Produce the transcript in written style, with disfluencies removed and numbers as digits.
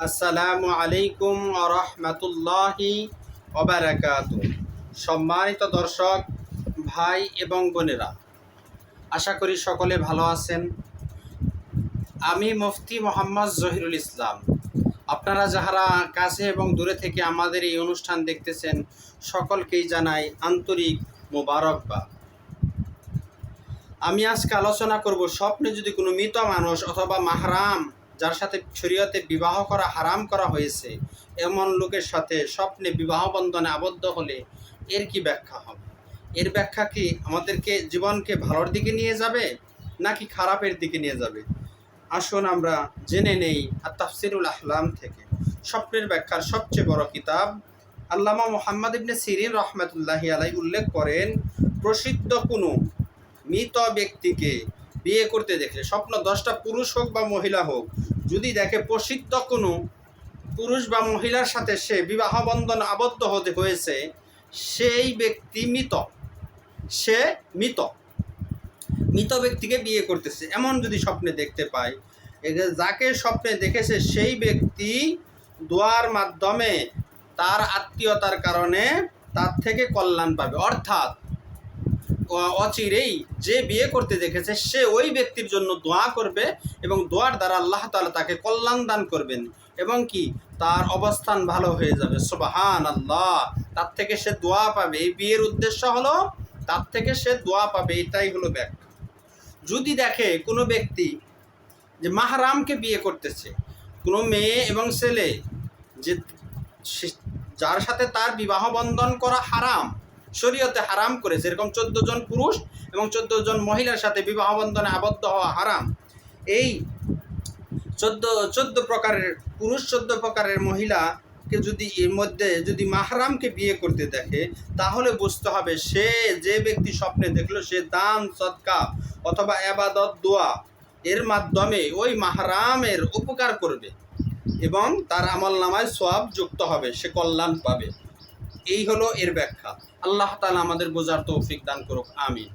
আসসালামু আলাইকুম ওয়া রাহমাতুল্লাহি ওয়া বারাকাতুহু। সম্মানিত দর্শক ভাই এবং বোনেরা, আশা করি সকলে ভালো আছেন। আমি মুফতি মোহাম্মদ জহিরুল ইসলাম। আপনারা যারা কাছে এবং দূরে থেকে আমাদের এই অনুষ্ঠান দেখতেছেন, সকলকেই জানাই আন্তরিক মোবারকবাদ। আমি আজকে আলোচনা করব, স্বপ্নে যদি কোনো মৃত মানুষ অথবা মাহরাম, যার সাথে শরীয়তে বিবাহ করা হারাম করা হয়েছে, এমন লোকের সাথে স্বপ্নে বিবাহ বন্ধনে আবদ্ধ হলে এর কি ব্যাখ্যা হবে? এর ব্যাখ্যা কি আমাদেরকে জীবনকে ভালোর দিকে নিয়ে যাবে নাকি খারাপের দিকে নিয়ে যাবে? আসুন আমরা জেনে নেই আত-তাফসীরুল আহলাম থেকে। স্বপ্নের ব্যাখ্যার সবচেয়ে বড় কিতাব আল্লামা মুহাম্মদ ইবনে সিরিন রহমতুল্লাহি আলাইহি উল্লেখ করেন, প্রসিদ্ধ কোনো মৃত ব্যক্তিকে বিয়ে করতে দেখলে, স্বপ্ন 10টা পুরুষ হোক বা মহিলা হোক, যদি দেখে প্রসিদ্ধ কোনো পুরুষ বা মহিলার সাথে সে বিবাহ বন্ধন আবদ্ধ হতে হয়েছে, সেই ব্যক্তি মৃত। সে মৃত মৃত ব্যক্তিকে বিয়ে করতেছে এমন যদি স্বপ্নে দেখতে পায়, যাকে স্বপ্নে দেখেছে সেই ব্যক্তি দোয়ার মাধ্যমে তার আত্মীয়তার কারণে তার থেকে কল্যাণ পাবে। অর্থাৎ অচিরেই যে বিয়ে করতে দেখেছে সে ওই ব্যক্তির জন্য দোয়া করবে এবং দোয়ার দ্বারা আল্লাহ তাআলা তাকে কল্যাণ দান করবেন এবং কি তার অবস্থান ভালো হয়ে যাবে। সুবহানাল্লাহ। তার থেকে সে দোয়া পাবে। এই বিয়ের উদ্দেশ্য হলো তার থেকে সে দোয়া পাবে, এটাই হলো ব্যাখ্যা। যদি দেখে কোনো ব্যক্তি যে মাহরামকে বিয়ে করতেছে, কোনো মেয়ে এবং ছেলে যে যার সাথে তার বিবাহ বন্ধন করা হারাম, শরীয়তে হারাম করেছে, এরকম 14 জন পুরুষ এবং 14 জন মহিলার সাথে বিবাহ বন্ধনে আবদ্ধ হওয়া হারাম। এই 14 প্রকারের পুরুষ, 14 প্রকারের মহিলাকে যদি এর মধ্যে যদি মাহরামকে বিয়ে করতে দেখে, তাহলে বুঝতে হবে সে যে ব্যক্তি স্বপ্নে দেখলো সে দান সদকা অথবা ইবাদত দোয়া এর মাধ্যমে ওই মাহরামের উপকার করবে এবং তার আমলনামায় সওয়াব যুক্ত হবে, সে কল্যাণ পাবে। এই হলো এর ব্যাখ্যা। আল্লাহ তাআলা আমাদের বোঝার তৌফিক দান করুক। আমিন।